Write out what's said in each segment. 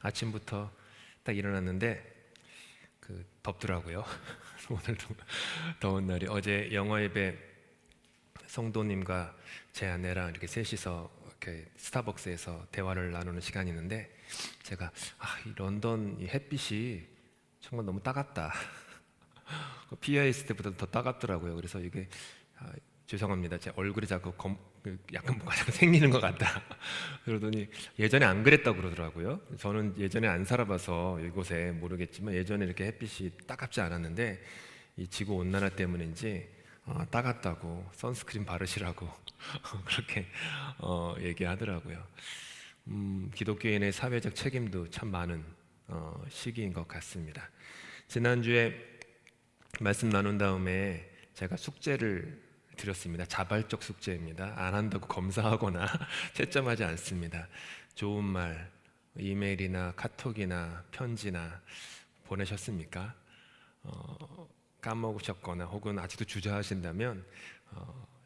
아침부터 딱 일어났는데 덥더라고요. 오늘도 더운 날이. 어제 영어 예배 성도님과 제 아내랑 이렇게 셋이서 이렇게 스타벅스에서 대화를 나누는 시간이 있는데 제가 이 런던 이 햇빛이 정말 너무 따갑다. 피아에 있을 때보다 더 따갑더라고요. 그래서 이게 죄송합니다. 제 얼굴이 자꾸 약간 뭐가 자꾸 생기는 것 같다. 그러더니 예전에 안 그랬다고 그러더라고요. 저는 예전에 안 살아봐서 이곳에 모르겠지만 예전에 이렇게 햇빛이 따갑지 않았는데 이 지구 온난화 때문인지 따갑다고 선스크린 바르시라고 그렇게 얘기하더라고요. 기독교인의 사회적 책임도 참 많은 시기인 것 같습니다. 지난주에 말씀 나눈 다음에 제가 숙제를 드렸습니다. 자발적 숙제입니다. 안 한다고 검사하거나 채점하지 않습니다. 좋은 말, 이메일이나 카톡이나 편지나 보내셨습니까? 까먹으셨거나 혹은 아직도 주저하신다면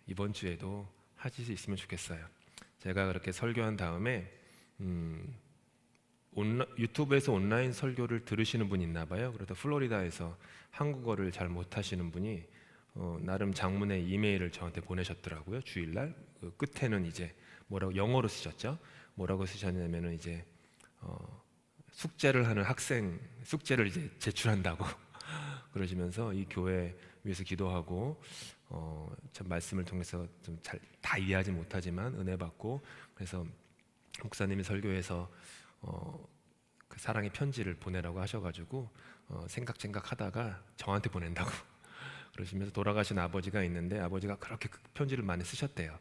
이번 주에도 하실 수 있으면 좋겠어요. 제가 그렇게 설교한 다음에 유튜브에서 온라인 설교를 들으시는 분이 있나 봐요. 그래서 플로리다에서 한국어를 잘 못하시는 분이 나름 장문의 이메일을 저한테 보내셨더라고요. 주일날 끝에는 이제 뭐라고 영어로 쓰셨죠. 뭐라고 쓰셨냐면은 이제 숙제를 하는 학생 숙제를 이제 제출한다고 그러시면서 이 교회 위해서 기도하고 참 말씀을 통해서 좀 잘 다 이해하지 못하지만 은혜 받고 그래서 목사님이 설교에서 그 사랑의 편지를 보내라고 하셔가지고 생각하다가 저한테 보낸다고 그러시면서 돌아가신 아버지가 있는데 아버지가 그렇게 편지를 많이 쓰셨대요.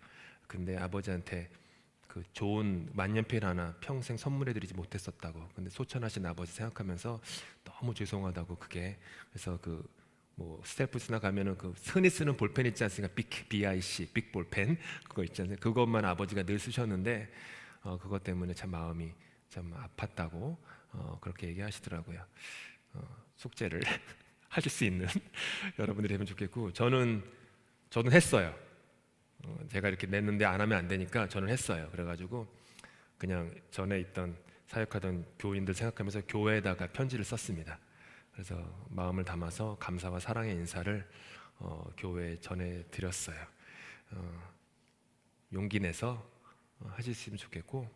근데 아버지한테 그 좋은 만년필 하나 평생 선물해드리지 못했었다고. 근데 소천하신 아버지 생각하면서 너무 죄송하다고 그게. 그래서 뭐 스텔프스나 가면은 그 흔히 쓰는 볼펜 있지 않습니까? BIC 빅 볼펜 그거 있지 않습니까? 그것만 아버지가 늘 쓰셨는데 그것 때문에 참 마음이 참 아팠다고 그렇게 얘기하시더라고요. 숙제를 하실 수 있는 여러분들이 되면 좋겠고 저는 했어요. 제가 이렇게 냈는데 안 하면 안 되니까 저는 했어요. 그래가지고 그냥 전에 있던 사역하던 교인들 생각하면서 교회에다가 편지를 썼습니다. 그래서 마음을 담아서 감사와 사랑의 인사를 교회에 전해드렸어요. 용기 내서 하실 수 있으면 좋겠고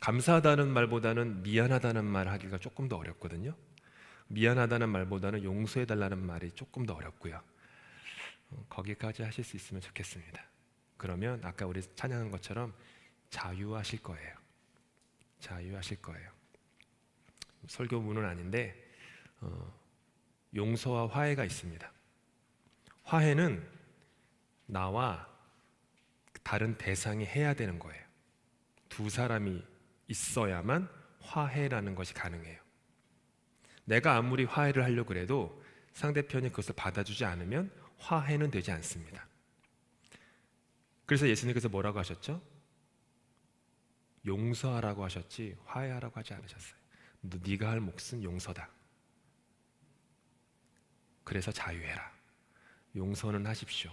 감사하다는 말보다는 미안하다는 말 하기가 조금 더 어렵거든요. 미안하다는 말보다는 용서해달라는 말이 조금 더 어렵고요. 거기까지 하실 수 있으면 좋겠습니다. 그러면 아까 우리 찬양한 것처럼 자유하실 거예요. 자유하실 거예요. 설교문은 아닌데 용서와 화해가 있습니다. 화해는 나와 다른 대상이 해야 되는 거예요. 두 사람이 있어야만 화해라는 것이 가능해요. 내가 아무리 화해를 하려고 해도 상대편이 그것을 받아주지 않으면 화해는 되지 않습니다. 그래서 예수님께서 뭐라고 하셨죠? 용서하라고 하셨지 화해하라고 하지 않으셨어요. 네가 할 몫은 용서다. 그래서 자유해라. 용서는 하십시오.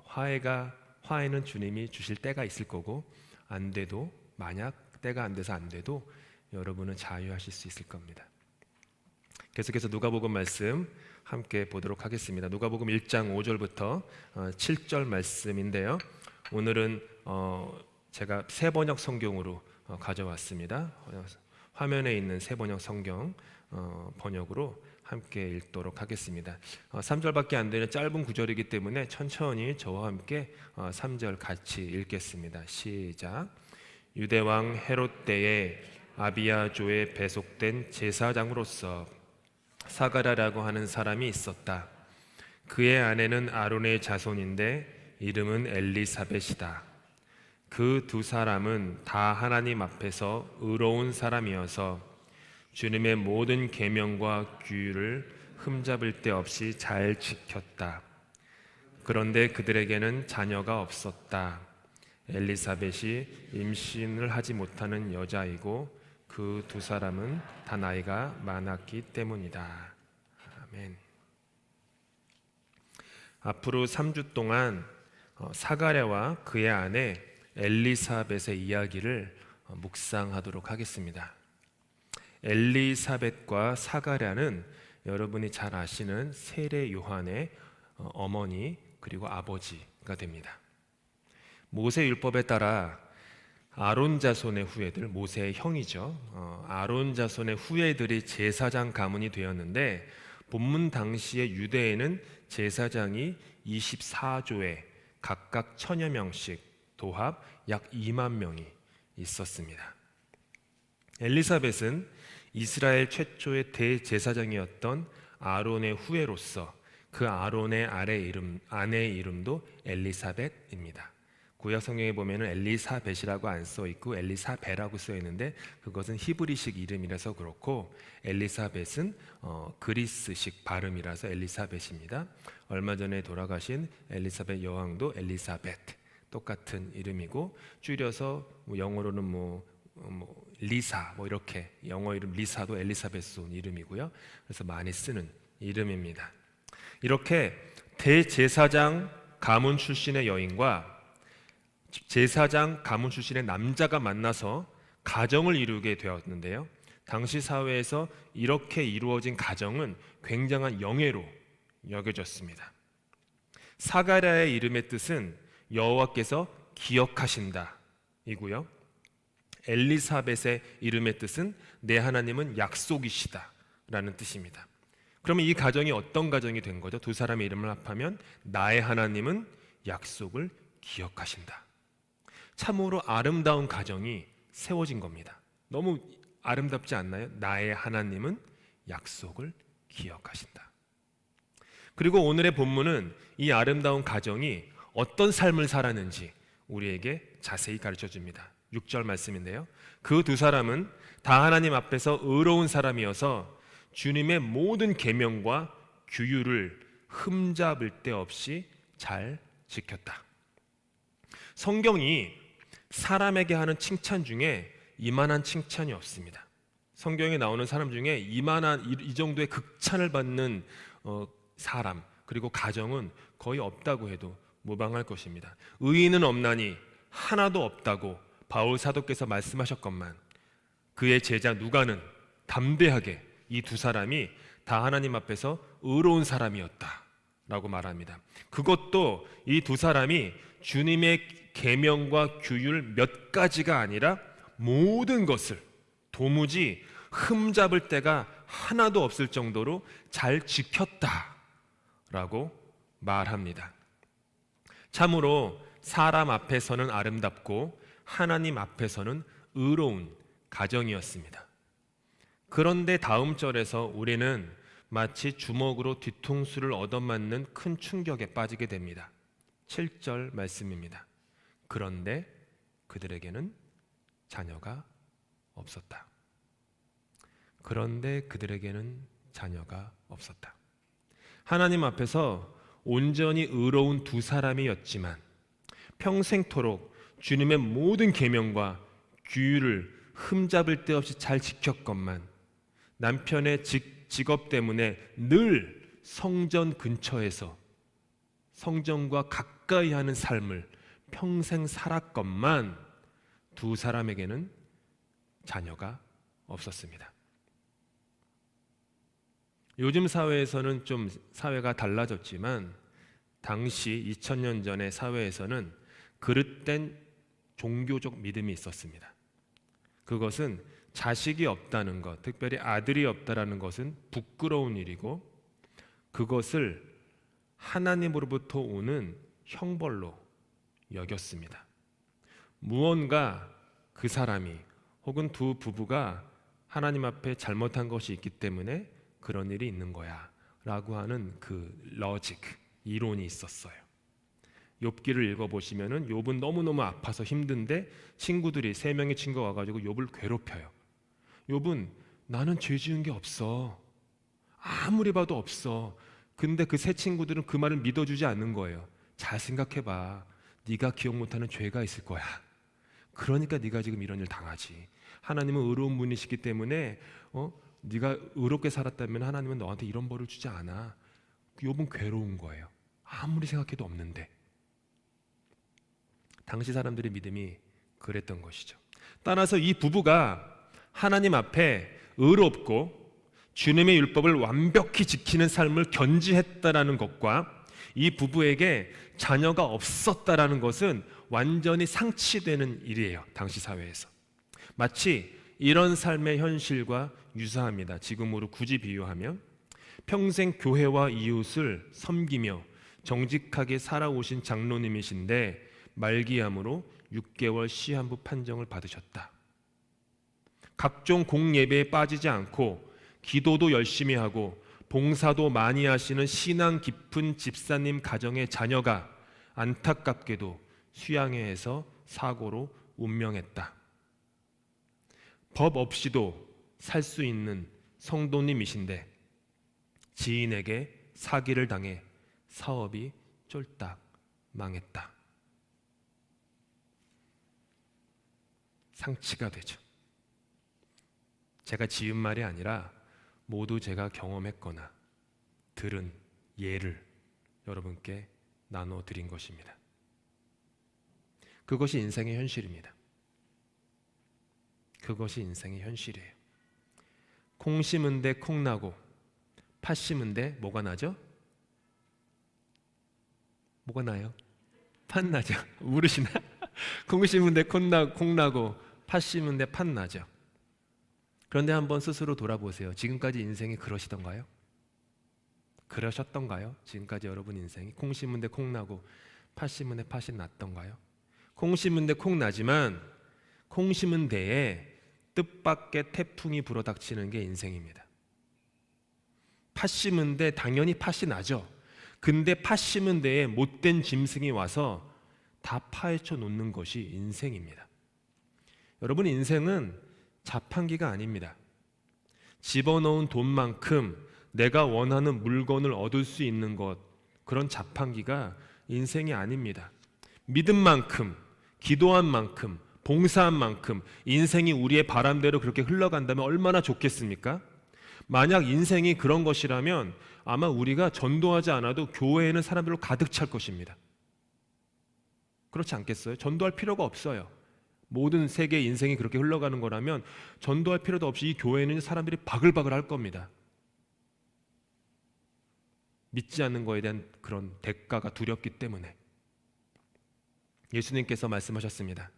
화해는 주님이 주실 때가 있을 거고 안 돼도 만약 때가 안 돼서 안 돼도 여러분은 자유하실 수 있을 겁니다. 계속해서 누가복음 말씀 함께 보도록 하겠습니다. 누가복음 1장 5절부터 7절 말씀인데요. 오늘은 제가 새번역 성경으로 가져왔습니다. 화면에 있는 새번역 성경 번역으로 함께 읽도록 하겠습니다. 3절밖에 안 되는 짧은 구절이기 때문에 천천히 저와 함께 3절 같이 읽겠습니다. 시작. 유대왕 헤롯 때에 아비야조에 배속된 제사장으로서 사가랴라고 하는 사람이 있었다. 그의 아내는 아론의 자손인데 이름은 엘리사벳이다. 그 두 사람은 다 하나님 앞에서 의로운 사람이어서 주님의 모든 계명과 규율을 흠잡을 데 없이 잘 지켰다. 그런데 그들에게는 자녀가 없었다. 엘리사벳이 임신을 하지 못하는 여자이고 그 두 사람은 다 나이가 많았기 때문이다. 아멘. 앞으로 3주 동안 사가랴와 그의 아내 엘리사벳의 이야기를 묵상하도록 하겠습니다. 엘리사벳과 사가랴는 여러분이 잘 아시는 세례 요한의 어머니 그리고 아버지가 됩니다. 모세 율법에 따라 아론 자손의 후예들, 모세의 형이죠. 아론 자손의 후예들이 제사장 가문이 되었는데 본문 당시의 유대에는 제사장이 24조에 각각 1000여 명씩 도합 약 2만 명이 있었습니다. 엘리사벳은 이스라엘 최초의 대제사장이었던 아론의 후예로서 그 아론의 아내의 이름도 엘리사벳입니다. 구약 성경에 보면은 엘리사벳이라고 안 써 있고 엘리사베라고 써 있는데 그것은 히브리식 이름이라서 그렇고 엘리사벳은 그리스식 발음이라서 엘리사벳입니다. 얼마 전에 돌아가신 엘리사벳 여왕도 엘리사벳 똑같은 이름이고 줄여서 영어로는 리사 이렇게 영어 이름 리사도 엘리사벳 온 이름이고요. 그래서 많이 쓰는 이름입니다. 이렇게 대제사장 가문 출신의 여인과 제사장 가문 출신의 남자가 만나서 가정을 이루게 되었는데요. 당시 사회에서 이렇게 이루어진 가정은 굉장한 영예로 여겨졌습니다. 사가랴의 이름의 뜻은 여호와께서 기억하신다 이고요. 엘리사벳의 이름의 뜻은 내 하나님은 약속이시다 라는 뜻입니다. 그러면 이 가정이 어떤 가정이 된 거죠? 두 사람의 이름을 합하면 나의 하나님은 약속을 기억하신다. 참으로 아름다운 가정이 세워진 겁니다. 너무 아름답지 않나요? 나의 하나님은 약속을 기억하신다. 그리고 오늘의 본문은 이 아름다운 가정이 어떤 삶을 살았는지 우리에게 자세히 가르쳐 줍니다. 6절 말씀인데요. 그 두 사람은 다 하나님 앞에서 의로운 사람이어서 주님의 모든 계명과 규율을 흠잡을 데 없이 잘 지켰다. 성경이 사람에게 하는 칭찬 중에 이만한 칭찬이 없습니다. 성경에 나오는 사람 중에 이 정도의 극찬을 받는 사람 그리고 가정은 거의 없다고 해도 무방할 것입니다. 의인은 없나니 하나도 없다고 바울 사도께서 말씀하셨건만 그의 제자 누가는 담대하게 이 두 사람이 다 하나님 앞에서 의로운 사람이었다 라고 말합니다. 그것도 이 두 사람이 주님의 계명과 규율 몇 가지가 아니라 모든 것을 도무지 흠잡을 데가 하나도 없을 정도로 잘 지켰다라고 말합니다. 참으로 사람 앞에서는 아름답고 하나님 앞에서는 의로운 가정이었습니다. 그런데 다음 절에서 우리는 마치 주먹으로 뒤통수를 얻어맞는 큰 충격에 빠지게 됩니다. 7절 말씀입니다. 그런데 그들에게는 자녀가 없었다. 그런데 그들에게는 자녀가 없었다. 하나님 앞에서 온전히 의로운 두 사람이었지만 평생토록 주님의 모든 계명과 규율을 흠잡을 데 없이 잘 지켰건만 남편의 직업 때문에 늘 성전 근처에서 성전과 가까이 하는 삶을 평생 살았건만 두 사람에게는 자녀가 없었습니다. 요즘 사회에서는 좀 사회가 달라졌지만 당시 2000년 전의 사회에서는 그릇된 종교적 믿음이 있었습니다. 그것은 자식이 없다는 것, 특별히 아들이 없다라는 것은 부끄러운 일이고 그것을 하나님으로부터 오는 형벌로 여겼습니다. 무언가 그 사람이 혹은 두 부부가 하나님 앞에 잘못한 것이 있기 때문에 그런 일이 있는 거야 라고 하는 그 로직, 이론이 있었어요. 욥기를 읽어보시면은 욥은 너무너무 아파서 힘든데 친구들이 3명의 친구가 와가지고 욥을 괴롭혀요. 욥은 나는 죄 지은 게 없어. 아무리 봐도 없어. 근데 그 세 친구들은 그 말을 믿어주지 않는 거예요. 잘 생각해봐. 네가 기억 못하는 죄가 있을 거야. 그러니까 네가 지금 이런 일 당하지. 하나님은 의로운 분이시기 때문에 네가 의롭게 살았다면 하나님은 너한테 이런 벌을 주지 않아. 욥은 괴로운 거예요. 아무리 생각해도 없는데. 당시 사람들의 믿음이 그랬던 것이죠. 따라서 이 부부가 하나님 앞에 의롭고 주님의 율법을 완벽히 지키는 삶을 견지했다라는 것과 이 부부에게 자녀가 없었다라는 것은 완전히 상치되는 일이에요. 당시 사회에서. 마치 이런 삶의 현실과 유사합니다. 지금으로 굳이 비유하면 평생 교회와 이웃을 섬기며 정직하게 살아오신 장로님이신데 말기암으로 6개월 시한부 판정을 받으셨다. 각종 공예배에 빠지지 않고 기도도 열심히 하고 봉사도 많이 하시는 신앙 깊은 집사님 가정의 자녀가 안타깝게도 수양회에서 사고로 운명했다. 법 없이도 살 수 있는 성도님이신데 지인에게 사기를 당해 사업이 쫄딱 망했다. 상치가 되죠. 제가 지은 말이 아니라 모두 제가 경험했거나 들은 예를 여러분께 나눠드린 것입니다. 그것이 인생의 현실입니다. 그것이 인생의 현실이에요. 콩 심은데 콩 나고 팥 심은데 뭐가 나죠? 뭐가 나요? 팥 나죠. 모르시나? 콩 심은데 콩 나고 팥 심은데 팥 나죠. 그런데 한번 스스로 돌아보세요. 지금까지 인생이 그러시던가요? 그러셨던가요? 지금까지 여러분 인생이 콩 심은데 콩 나고 팥 심은데 팥이 났던가요? 콩 심은데 콩 나지만 콩 심은 데에 뜻밖의 태풍이 불어닥치는 게 인생입니다. 팥 심은데 당연히 팥이 나죠. 근데 팥 심은 데에 못된 짐승이 와서 다 파헤쳐 놓는 것이 인생입니다. 여러분 인생은 자판기가 아닙니다. 집어넣은 돈만큼 내가 원하는 물건을 얻을 수 있는 것, 그런 자판기가 인생이 아닙니다. 믿은 만큼, 기도한 만큼, 봉사한 만큼 인생이 우리의 바람대로 그렇게 흘러간다면 얼마나 좋겠습니까? 만약 인생이 그런 것이라면 아마 우리가 전도하지 않아도 교회에는 사람들로 가득 찰 것입니다. 그렇지 않겠어요? 전도할 필요가 없어요. 모든 세계의 인생이 그렇게 흘러가는 거라면 전도할 필요도 없이 이 교회는 사람들이 바글바글 할 겁니다. 믿지 않는 것에 대한 그런 대가가 두렵기 때문에. 예수님께서 말씀하셨습니다.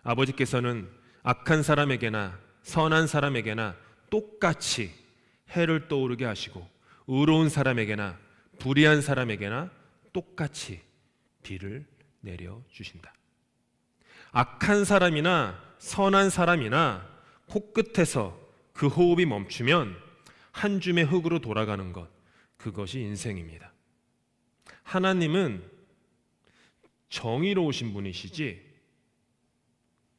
아버지께서는 악한 사람에게나 선한 사람에게나 똑같이 해를 떠오르게 하시고 의로운 사람에게나 불의한 사람에게나 똑같이 비를 내려주신다. 악한 사람이나 선한 사람이나 코끝에서 그 호흡이 멈추면 한 줌의 흙으로 돌아가는 것, 그것이 인생입니다. 하나님은 정의로우신 분이시지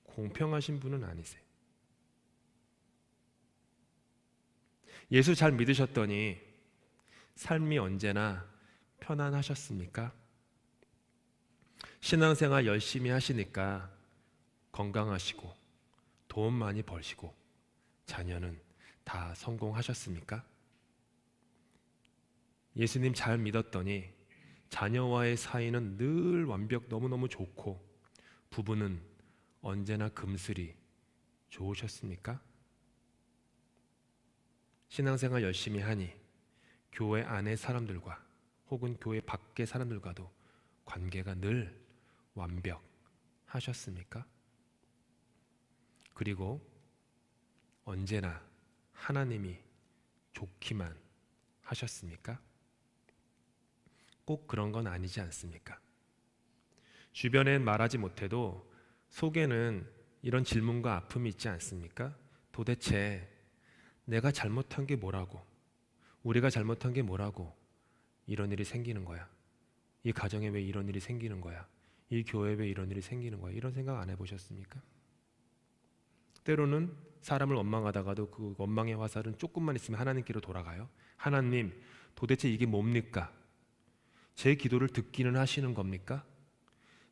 공평하신 분은 아니세요. 예수 잘 믿으셨더니 삶이 언제나 편안하셨습니까? 신앙생활 열심히 하시니까 건강하시고 돈 많이 벌시고 자녀는 다 성공하셨습니까? 예수님 잘 믿었더니 자녀와의 사이는 늘 너무너무 좋고 부부는 언제나 금슬이 좋으셨습니까? 신앙생활 열심히 하니 교회 안의 사람들과 혹은 교회 밖의 사람들과도 관계가 늘 완벽하셨습니까? 그리고 언제나 하나님이 좋기만 하셨습니까? 꼭 그런 건 아니지 않습니까? 주변엔 말하지 못해도 속에는 이런 질문과 아픔이 있지 않습니까? 도대체 내가 잘못한 게 뭐라고? 우리가 잘못한 게 뭐라고 이런 일이 생기는 거야? 이 가정에 왜 이런 일이 생기는 거야? 이 교회에 왜 이런 일이 생기는 거야? 이런 생각 안 해보셨습니까? 때로는 사람을 원망하다가도 그 원망의 화살은 조금만 있으면 하나님께로 돌아가요. 하나님, 도대체 이게 뭡니까? 제 기도를 듣기는 하시는 겁니까?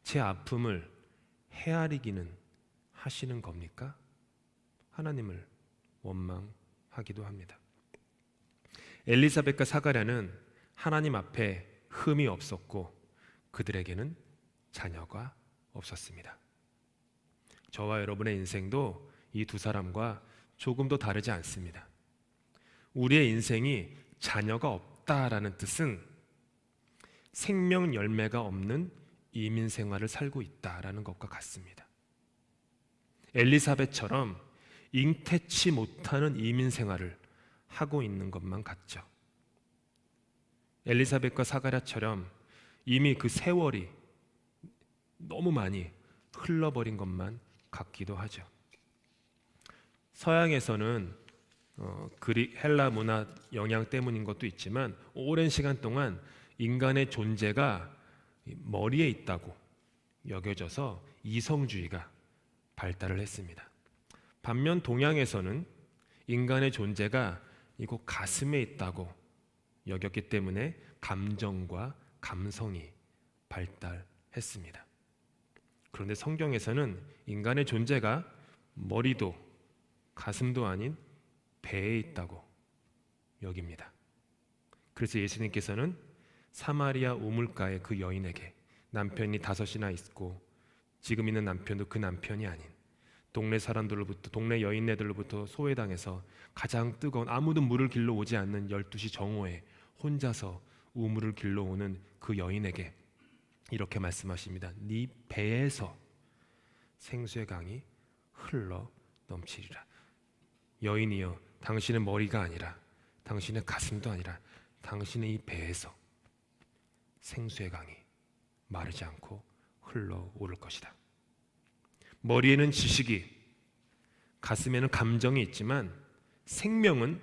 제 아픔을 헤아리기는 하시는 겁니까? 하나님을 원망하기도 합니다. 엘리사벳과 사가랴는 하나님 앞에 흠이 없었고 그들에게는 자녀가 없었습니다. 저와 여러분의 인생도 이 두 사람과 조금도 다르지 않습니다. 우리의 인생이 자녀가 없다라는 뜻은 생명 열매가 없는 이민 생활을 살고 있다라는 것과 같습니다. 엘리사벳처럼 잉태치 못하는 이민 생활을 하고 있는 것만 같죠. 엘리사벳과 사가랴처럼 이미 그 세월이 너무 많이 흘러버린 것만 같기도 하죠. 서양에서는 헬라 문화 영향 때문인 것도 있지만 오랜 시간 동안 인간의 존재가 머리에 있다고 여겨져서 이성주의가 발달을 했습니다. 반면 동양에서는 인간의 존재가 이곳 가슴에 있다고 여겼기 때문에 감정과 감성이 발달했습니다. 그런데 성경에서는 인간의 존재가 머리도 가슴도 아닌 배에 있다고 여깁니다. 그래서 예수님께서는 사마리아 우물가의 그 여인에게 남편이 5이나 있고 지금 있는 남편도 그 남편이 아닌 동네 사람들로부터, 동네 여인네들로부터 소외당해서 가장 뜨거운, 아무도 물을 길러 오지 않는 12시 정오에 혼자서 우물을 길러 오는 그 여인에게 이렇게 말씀하십니다. 네 배에서 생수의 강이 흘러 넘치리라. 여인이여, 당신의 머리가 아니라, 당신의 가슴도 아니라 당신의 이 배에서 생수의 강이 마르지 않고 흘러오를 것이다. 머리에는 지식이, 가슴에는 감정이 있지만 생명은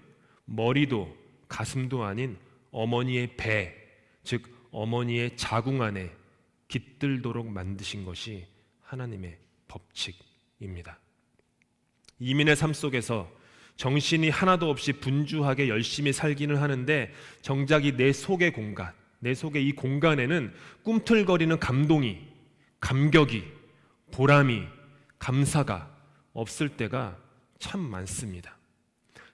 머리도 가슴도 아닌 어머니의 배, 즉 어머니의 자궁 안에 깃들도록 만드신 것이 하나님의 법칙입니다. 이민의 삶 속에서 정신이 하나도 없이 분주하게 열심히 살기는 하는데 정작 내 속의 공간, 내 속의 이 공간에는 꿈틀거리는 감동이, 감격이, 보람이, 감사가 없을 때가 참 많습니다.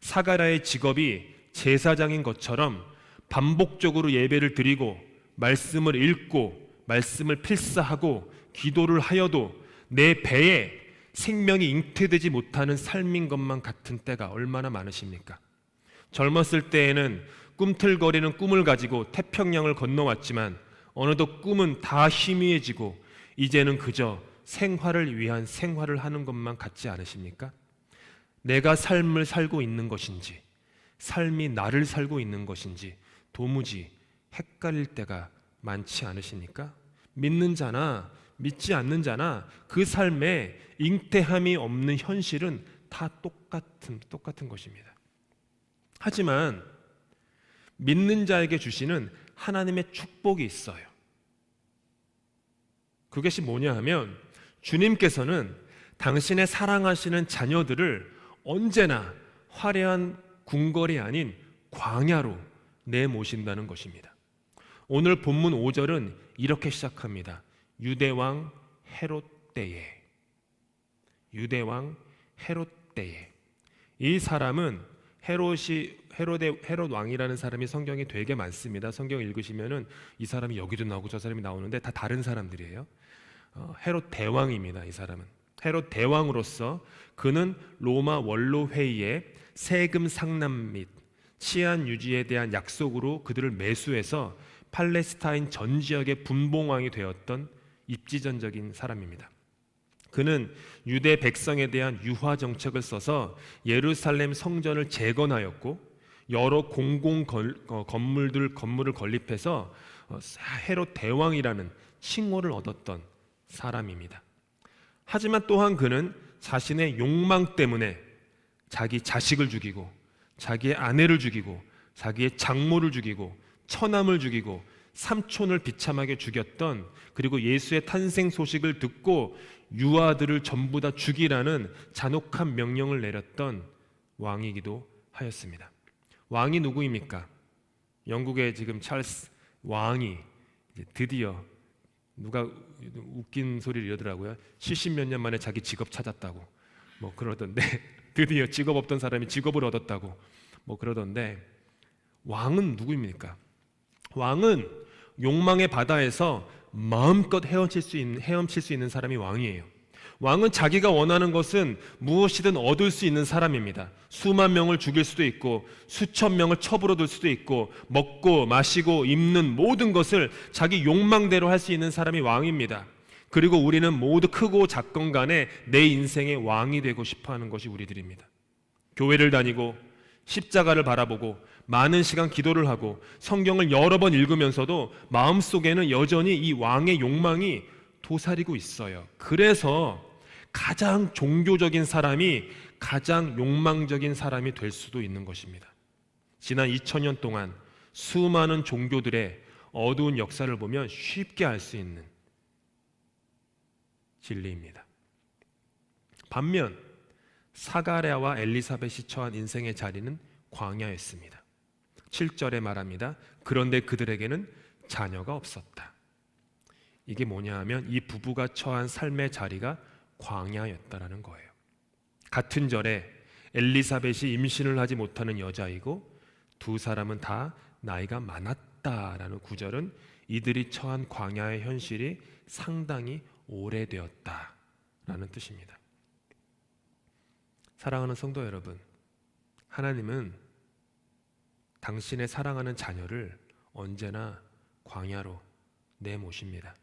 사가랴의 직업이 제사장인 것처럼 반복적으로 예배를 드리고 말씀을 읽고 말씀을 필사하고 기도를 하여도 내 배에 생명이 잉태되지 못하는 삶인 것만 같은 때가 얼마나 많으십니까? 젊었을 때에는 꿈틀거리는 꿈을 가지고 태평양을 건너왔지만 어느덧 꿈은 다 희미해지고 이제는 그저 생활을 위한 생활을 하는 것만 같지 않으십니까? 내가 삶을 살고 있는 것인지 삶이 나를 살고 있는 것인지 도무지 헷갈릴 때가 많지 않으십니까? 믿는 자나 믿지 않는 자나 그 삶에 잉태함이 없는 현실은 다 똑같은 것입니다. 하지만 믿는 자에게 주시는 하나님의 축복이 있어요. 그것이 뭐냐 하면 주님께서는 당신의 사랑하시는 자녀들을 언제나 화려한 궁궐이 아닌 광야로 내모신다는 것입니다. 오늘 본문 5절은 이렇게 시작합니다. 유대왕 헤롯 때에. 유대왕 헤롯 때에. 이 사람은 헤롯 왕이라는 사람이 성경에 되게 많습니다. 성경 읽으시면은 이 사람이 여기도 나오고 저 사람이 나오는데 다 다른 사람들이에요. 헤롯 대왕입니다. 이 사람은 헤롯 대왕으로서 그는 로마 원로 회의에 세금 상남 및 치안 유지에 대한 약속으로 그들을 매수해서 팔레스타인 전 지역의 분봉왕이 되었던 입지전적인 사람입니다. 그는 유대 백성에 대한 유화 정책을 써서 예루살렘 성전을 재건하였고 여러 공공 건물을 건립해서 헤롯 대왕이라는 칭호를 얻었던 사람입니다. 하지만 또한 그는 자신의 욕망 때문에 자기 자식을 죽이고 자기의 아내를 죽이고 자기의 장모를 죽이고 처남을 죽이고 삼촌을 비참하게 죽였던, 그리고 예수의 탄생 소식을 듣고 유아들을 전부 다 죽이라는 잔혹한 명령을 내렸던 왕이기도 하였습니다. 왕이 누구입니까? 영국의 지금 찰스 왕이 드디어, 누가 웃긴 소리를 이러더라고요. 70몇 년 만에 자기 직업 찾았다고 뭐 그러던데 드디어 직업 없던 사람이 직업을 얻었다고 뭐 그러던데, 왕은 누구입니까? 왕은 욕망의 바다에서 마음껏 헤엄칠 수 있는 사람이 왕이에요. 왕은 자기가 원하는 것은 무엇이든 얻을 수 있는 사람입니다. 수만 명을 죽일 수도 있고 수천 명을 첩으로 둘 수도 있고 먹고 마시고 입는 모든 것을 자기 욕망대로 할 수 있는 사람이 왕입니다. 그리고 우리는 모두 크고 작건 간에 내 인생의 왕이 되고 싶어하는 것이 우리들입니다. 교회를 다니고 십자가를 바라보고 많은 시간 기도를 하고 성경을 여러 번 읽으면서도 마음속에는 여전히 이 왕의 욕망이 도사리고 있어요. 그래서 가장 종교적인 사람이 가장 욕망적인 사람이 될 수도 있는 것입니다. 지난 2000년 동안 수많은 종교들의 어두운 역사를 보면 쉽게 알 수 있는 진리입니다. 반면 사가랴와 엘리사벳이 처한 인생의 자리는 광야였습니다. 7절에 말합니다. 그런데 그들에게는 자녀가 없었다. 이게 뭐냐 하면 이 부부가 처한 삶의 자리가 광야였다라는 거예요. 같은 절에 엘리사벳이 임신을 하지 못하는 여자이고 두 사람은 다 나이가 많았다라는 구절은 이들이 처한 광야의 현실이 상당히 오래되었다라는 뜻입니다. 사랑하는 성도 여러분, 하나님은 당신의 사랑하는 자녀를 언제나 광야로 내모십니다.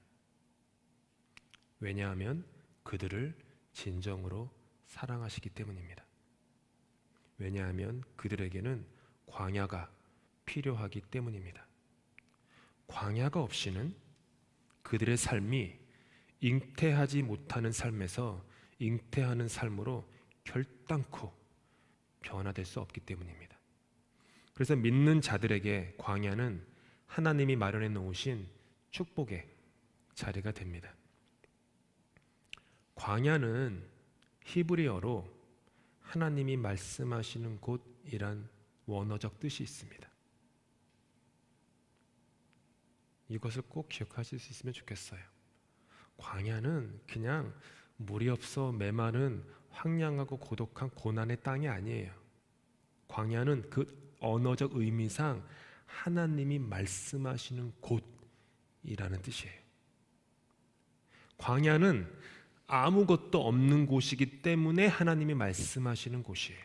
왜냐하면 그들을 진정으로 사랑하시기 때문입니다. 왜냐하면 그들에게는 광야가 필요하기 때문입니다. 광야가 없이는 그들의 삶이 잉태하지 못하는 삶에서 잉태하는 삶으로 결단코 변화될 수 없기 때문입니다. 그래서 믿는 자들에게 광야는 하나님이 마련해 놓으신 축복의 자리가 됩니다. 광야는 히브리어로 하나님이 말씀하시는 곳이란 원어적 뜻이 있습니다. 이것을 꼭 기억하실 수 있으면 좋겠어요. 광야는 그냥 물이 없어 메마른 황량하고 고독한 고난의 땅이 아니에요. 광야는 그 언어적 의미상 하나님이 말씀하시는 곳이라는 뜻이에요. 광야는 아무것도 없는 곳이기 때문에 하나님이 말씀하시는 곳이에요.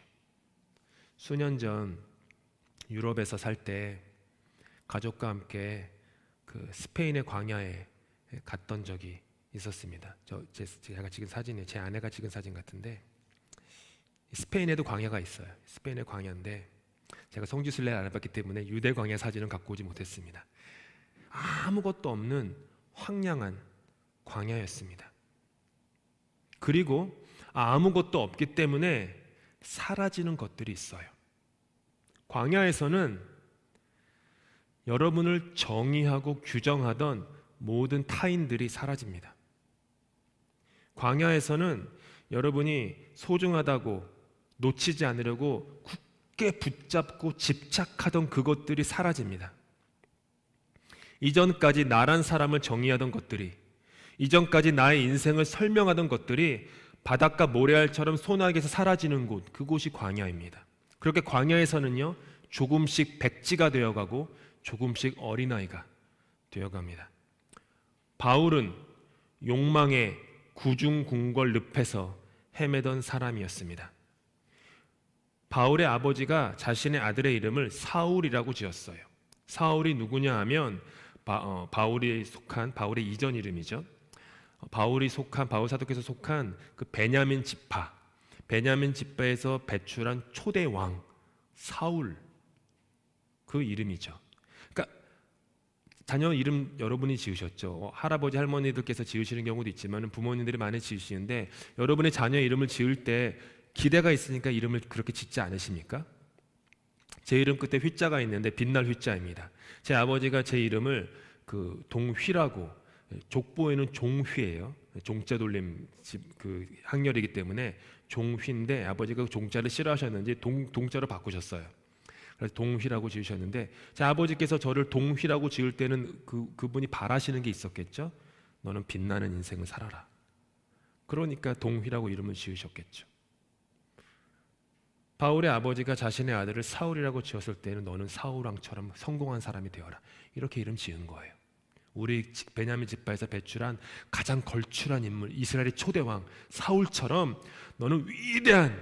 수년 전 유럽에서 살 때 가족과 함께 그 스페인의 광야에 갔던 적이 있었습니다. 제가 찍은 사진이 제 아내가 찍은 사진 같은데, 스페인에도 광야가 있어요. 스페인의 광야인데 제가 성지순례를 안 해봤기 때문에 유대 광야 사진은 갖고 오지 못했습니다. 아무것도 없는 황량한 광야였습니다. 그리고 아무것도 없기 때문에 사라지는 것들이 있어요. 광야에서는 여러분을 정의하고 규정하던 모든 타인들이 사라집니다. 광야에서는 여러분이 소중하다고 놓치지 않으려고 굳게 붙잡고 집착하던 그것들이 사라집니다. 이전까지 나란 사람을 정의하던 것들이, 이전까지 나의 인생을 설명하던 것들이 바닷가 모래알처럼 소나기에서 사라지는 곳, 그곳이 광야입니다. 그렇게 광야에서는요, 조금씩 백지가 되어가고 조금씩 어린아이가 되어갑니다. 바울은 욕망의 구중궁궐 늪에서 헤매던 사람이었습니다. 바울의 아버지가 자신의 아들의 이름을 사울이라고 지었어요. 사울이 누구냐 하면 바울이 속한, 바울의 이전 이름이죠. 바울 사도께서 속한 그 베냐민 지파, 베냐민 지파에서 배출한 초대 왕 사울, 그 이름이죠. 그러니까 자녀 이름 여러분이 지으셨죠. 할아버지 할머니들께서 지으시는 경우도 있지만 부모님들이 많이 지으시는데, 여러분의 자녀 이름을 지을 때 기대가 있으니까 이름을 그렇게 짓지 않으십니까? 제 이름 끝에 휘자가 있는데 빛날 휘자입니다. 제 아버지가 제 이름을 그 동휘라고, 족보에는 종휘예요. 종자 돌림 그 학렬이기 때문에 종휘인데 아버지가 그 종자를 싫어하셨는지 동자로 바꾸셨어요. 그래서 동휘라고 지으셨는데, 제 아버지께서 저를 동휘라고 지을 때는 그분이 바라시는 게 있었겠죠. 너는 빛나는 인생을 살아라. 그러니까 동휘라고 이름을 지으셨겠죠. 바울의 아버지가 자신의 아들을 사울이라고 지었을 때는 너는 사울왕처럼 성공한 사람이 되어라, 이렇게 이름 지은 거예요. 우리 베냐민 지파에서 배출한 가장 걸출한 인물, 이스라엘의 초대왕 사울처럼 너는 위대한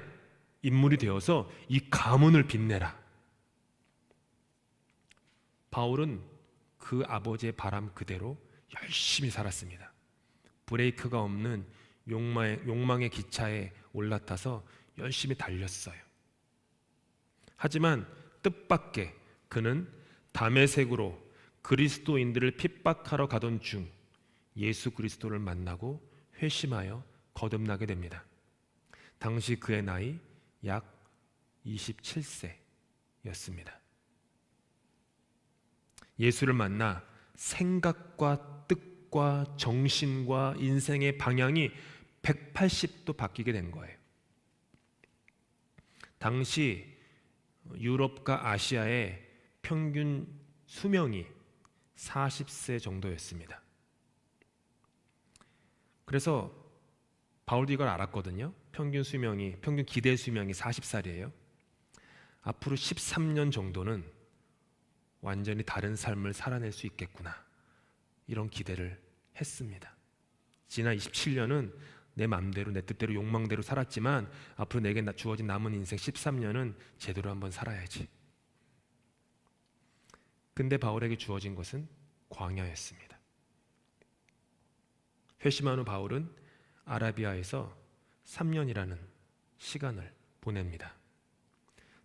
인물이 되어서 이 가문을 빛내라. 바울은 그 아버지의 바람 그대로 열심히 살았습니다. 브레이크가 없는 욕망의 기차에 올라타서 열심히 달렸어요. 하지만 뜻밖의 그는 다메섹으로 그리스도인들을 핍박하러 가던 중 예수 그리스도를 만나고 회심하여 거듭나게 됩니다. 당시 그의 나이 약 27세였습니다. 예수를 만나 생각과 뜻과 정신과 인생의 방향이 180도 바뀌게 된 거예요. 당시 유럽과 아시아의 평균 수명이 40세 정도였습니다. 그래서 바울도 이걸 알았거든요. 평균 기대 수명이 40살이에요. 앞으로 13년 정도는 완전히 다른 삶을 살아낼 수 있겠구나, 이런 기대를 했습니다. 지난 27년은 내 맘대로 내 뜻대로 욕망대로 살았지만 앞으로 내게 주어진 남은 인생 13년은 제대로 한번 살아야지. 근데 바울에게 주어진 것은 광야였습니다. 회심한 후 바울은 아라비아에서 3년이라는 시간을 보냅니다.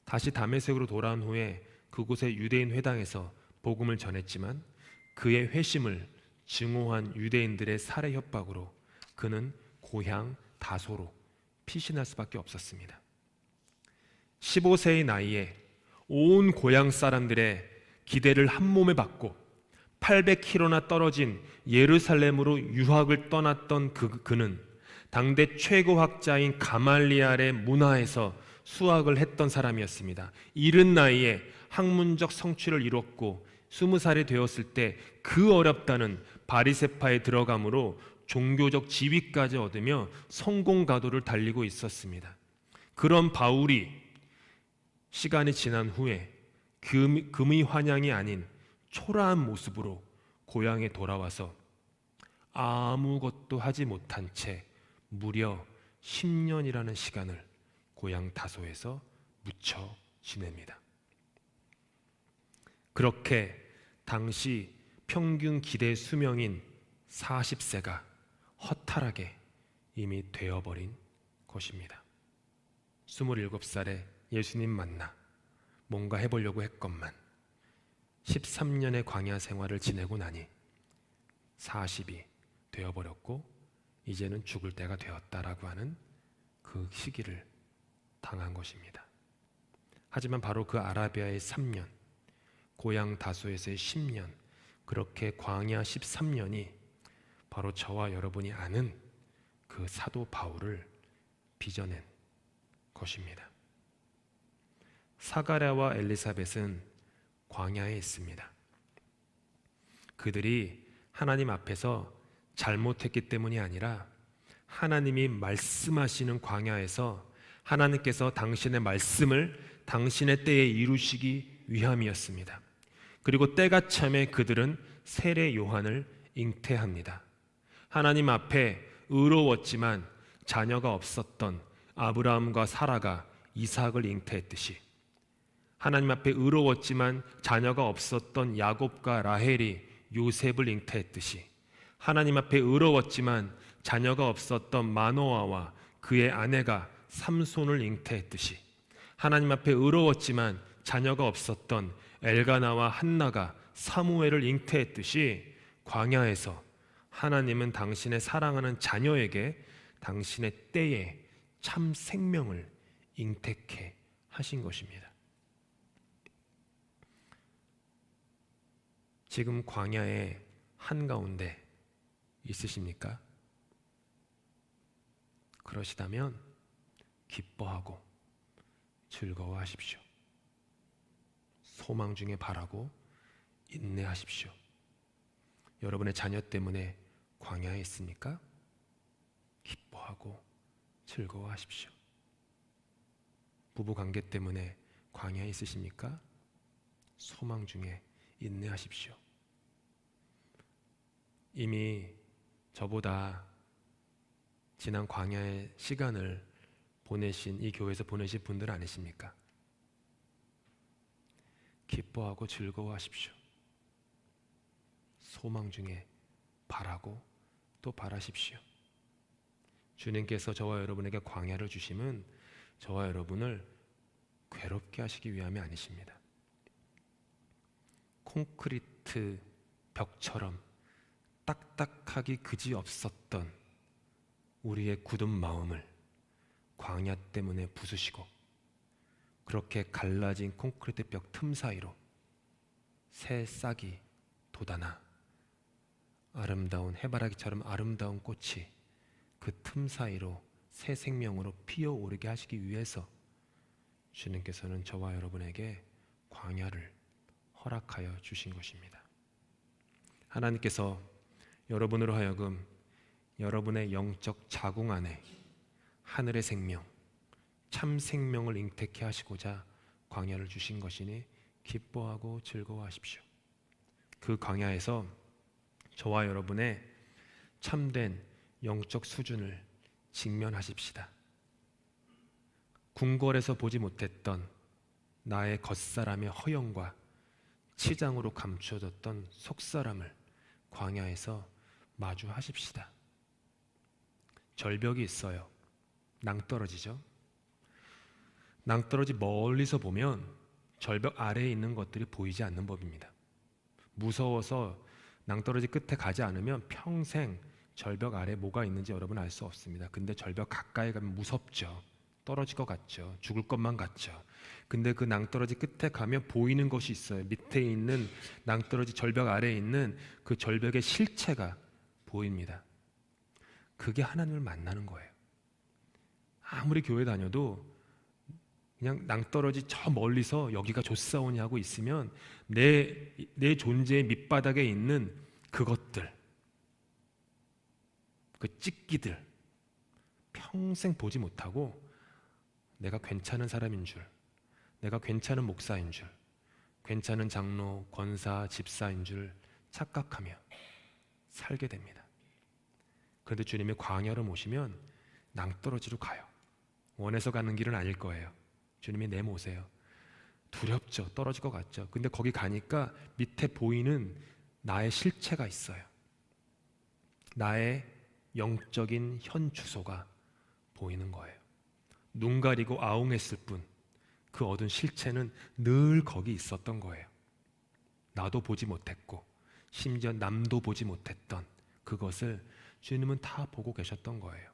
다시 다메섹으로 돌아온 후에 그곳의 유대인 회당에서 복음을 전했지만 그의 회심을 증오한 유대인들의 살해 협박으로 그는 고향 다소로 피신할 수밖에 없었습니다. 15세의 나이에 온 고향 사람들의 기대를 한 몸에 받고 800km나 떨어진 예루살렘으로 유학을 떠났던 그는 당대 최고 학자인 가말리알의 문화에서 수학을 했던 사람이었습니다. 이른 나이에 학문적 성취를 이뤘고 20살이 되었을 때 그 어렵다는 바리새파에 들어감으로 종교적 지위까지 얻으며 성공 가도를 달리고 있었습니다. 그런 바울이 시간이 지난 후에 금의 환영이 아닌 초라한 모습으로 고향에 돌아와서 아무것도 하지 못한 채 무려 10년이라는 시간을 고향 다소에서 묻혀 지냅니다. 그렇게 당시 평균 기대 수명인 40세가 허탈하게 이미 되어버린 것입니다. 27살에 예수님 만나 뭔가 해보려고 했건만 13년의 광야 생활을 지내고 나니 40이 되어버렸고 이제는 죽을 때가 되었다라고 하는 그 시기를 당한 것입니다. 하지만 바로 그 아라비아의 3년, 고향 다소에서의 10년, 그렇게 광야 13년이 바로 저와 여러분이 아는 그 사도 바울을 빚어낸 것입니다. 사가랴와 엘리사벳은 광야에 있습니다. 그들이 하나님 앞에서 잘못했기 때문이 아니라 하나님이 말씀하시는 광야에서 하나님께서 당신의 말씀을 당신의 때에 이루시기 위함이었습니다. 그리고 때가 참에 그들은 세례 요한을 잉태합니다. 하나님 앞에 의로웠지만 자녀가 없었던 아브라함과 사라가 이삭을 잉태했듯이 하나님 앞에 의로웠지만 자녀가 없었던 야곱과 라헬이 요셉을 잉태했듯이 하나님 앞에 의로웠지만 자녀가 없었던 마노아와 그의 아내가 삼손을 잉태했듯이 하나님 앞에 의로웠지만 자녀가 없었던 엘가나와 한나가 사무엘을 잉태했듯이 광야에서 하나님은 당신의 사랑하는 자녀에게 당신의 때에 참 생명을 잉태케 하신 것입니다. 지금 광야의 한가운데 있으십니까? 그러시다면 기뻐하고 즐거워하십시오. 소망 중에 바라고 인내하십시오. 여러분의 자녀 때문에 광야에 있습니까? 기뻐하고 즐거워하십시오. 부부 관계 때문에 광야에 있으십니까? 소망 중에 인내하십시오. 이미 저보다 지난 광야의 시간을 보내신 이 교회에서 보내신 분들 아니십니까? 기뻐하고 즐거워하십시오. 소망 중에 바라고 또 바라십시오. 주님께서 저와 여러분에게 광야를 주심은 저와 여러분을 괴롭게 하시기 위함이 아니십니다. 콘크리트 벽처럼 딱딱하기 그지없었던 우리의 굳은 마음을 광야 때문에 부수시고 그렇게 갈라진 콘크리트 벽 틈 사이로 새 싹이 돋아나 아름다운 해바라기처럼 아름다운 꽃이 그 틈 사이로 새 생명으로 피어오르게 하시기 위해서 주님께서는 저와 여러분에게 광야를 허락하여 주신 것입니다. 하나님께서 여러분으로 하여금 여러분의 영적 자궁 안에 하늘의 생명, 참 생명을 잉태케 하시고자 광야를 주신 것이니 기뻐하고 즐거워하십시오. 그 광야에서 저와 여러분의 참된 영적 수준을 직면하십시다. 궁궐에서 보지 못했던 나의 겉사람의 허영과 치장으로 감추어졌던 속사람을 광야에서 마주하십시다. 절벽이 있어요. 낭떠러지죠. 낭떠러지 멀리서 보면 절벽 아래에 있는 것들이 보이지 않는 법입니다. 무서워서 낭떠러지 끝에 가지 않으면 평생 절벽 아래에 뭐가 있는지 여러분 알 수 없습니다. 근데 절벽 가까이 가면 무섭죠. 떨어질 것 같죠. 죽을 것만 같죠. 근데 그 낭떠러지 끝에 가면 보이는 것이 있어요. 밑에 있는 낭떠러지 절벽 아래에 있는 그 절벽의 실체가 보입니다. 그게 하나님을 만나는 거예요. 아무리 교회 다녀도 그냥 낭떠러지 저 멀리서 여기가 좋사오니 하고 있으면 내 존재의 밑바닥에 있는 그것들, 그 찍기들 평생 보지 못하고 내가 괜찮은 사람인 줄, 내가 괜찮은 목사인 줄, 괜찮은 장로, 권사, 집사인 줄 착각하며 살게 됩니다. 그런데 주님이 광야로 모시면 낭떠러지로 가요. 원해서 가는 길은 아닐 거예요. 주님이 내모세요. 두렵죠. 떨어질 것 같죠. 근데 거기 가니까 밑에 보이는 나의 실체가 있어요. 나의 영적인 현 주소가 보이는 거예요. 눈 가리고 아웅했을 뿐 그 어두운 실체는 늘 거기 있었던 거예요. 나도 보지 못했고 심지어 남도 보지 못했던 그것을 주님은 다 보고 계셨던 거예요.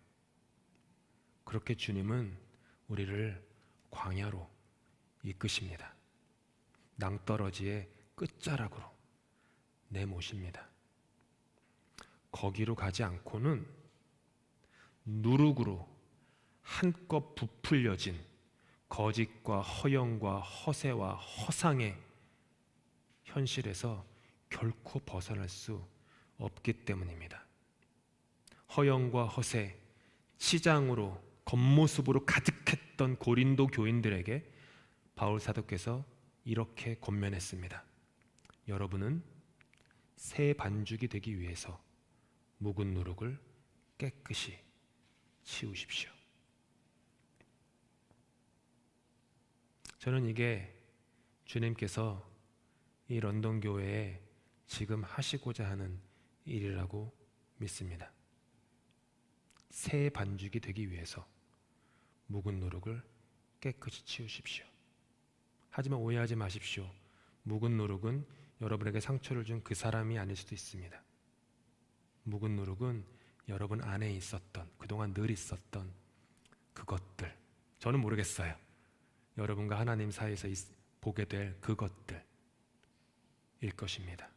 그렇게 주님은 우리를 광야로 이끄십니다. 낭떠러지의 끝자락으로 내모십니다. 거기로 가지 않고는 누룩으로 한껏 부풀려진 거짓과 허영과 허세와 허상의 현실에서 결코 벗어날 수 없기 때문입니다. 허영과 허세, 치장으로 겉모습으로 가득했던 고린도 교인들에게 바울 사도께서 이렇게 권면했습니다. 여러분은 새 반죽이 되기 위해서 묵은 누룩을 깨끗이 치우십시오. 저는 이게 주님께서 이 런던 교회에 지금 하시고자 하는 일이라고 믿습니다. 새 반죽이 되기 위해서 묵은 누룩을 깨끗이 치우십시오. 하지만 오해하지 마십시오. 묵은 누룩은 여러분에게 상처를 준 그 사람이 아닐 수도 있습니다. 묵은 누룩은 여러분 안에 있었던, 그동안 늘 있었던 그것들, 저는 모르겠어요. 여러분과 하나님 사이에서 보게 될 그것들일 것입니다.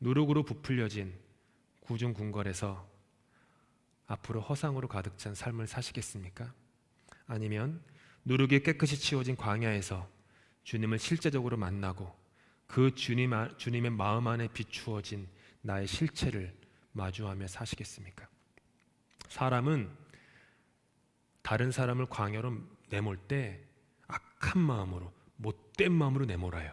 누룩으로 부풀려진 구중궁궐에서 앞으로 허상으로 가득 찬 삶을 사시겠습니까? 아니면 누룩이 깨끗이 치워진 광야에서 주님을 실제적으로 만나고 그 주님의 마음 안에 비추어진 나의 실체를 마주하며 사시겠습니까? 사람은 다른 사람을 광야로 내몰 때 악한 마음으로, 못된 마음으로 내몰아요.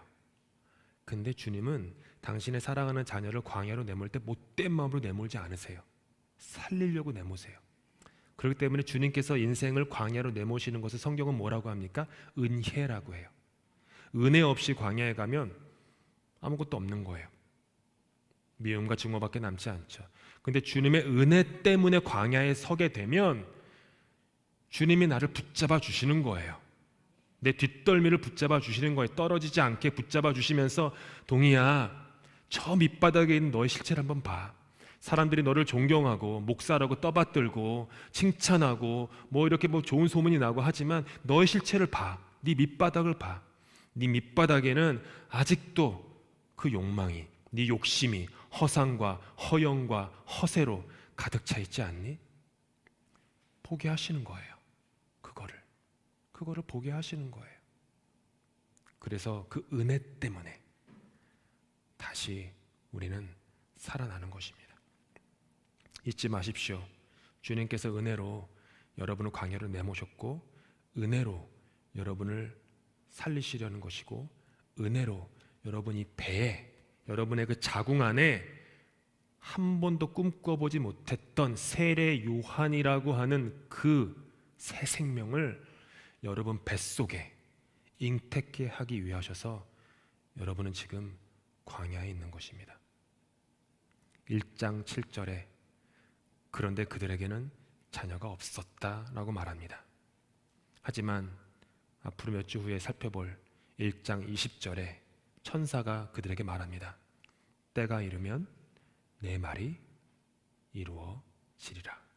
근데 주님은 당신의 사랑하는 자녀를 광야로 내몰 때 못된 마음으로 내몰지 않으세요. 살리려고 내모세요. 그렇기 때문에 주님께서 인생을 광야로 내모시는 것을 성경은 뭐라고 합니까? 은혜라고 해요. 은혜 없이 광야에 가면 아무것도 없는 거예요. 미움과 증오밖에 남지 않죠. 근데 주님의 은혜 때문에 광야에 서게 되면 주님이 나를 붙잡아 주시는 거예요. 내 뒷덜미를 붙잡아 주시는 거예요. 떨어지지 않게 붙잡아 주시면서 동희야, 저 밑바닥에 있는 너의 실체를 한번 봐. 사람들이 너를 존경하고 목사라고 떠받들고 칭찬하고 뭐 이렇게 뭐 좋은 소문이 나고 하지만 너의 실체를 봐. 네 밑바닥을 봐. 네 밑바닥에는 아직도 그 욕망이, 네 욕심이 허상과 허영과 허세로 가득 차 있지 않니? 포기하시는 거예요. 그거를 보게 하시는 거예요. 그래서 그 은혜 때문에 다시 우리는 살아나는 것입니다. 잊지 마십시오. 주님께서 은혜로 여러분을 광야로 내모셨고 은혜로 여러분을 살리시려는 것이고 은혜로 여러분이 배에 여러분의 그 자궁 안에 한 번도 꿈꿔보지 못했던 세례 요한이라고 하는 그 새 생명을 여러분 뱃속에 잉태케 하기 위하셔서 여러분은 지금 광야에 있는 것입니다. 1장 7절에 그런데 그들에게는 자녀가 없었다라고 말합니다. 하지만 앞으로 몇 주 후에 살펴볼 1장 20절에 천사가 그들에게 말합니다. 때가 이르면 내 말이 이루어지리라.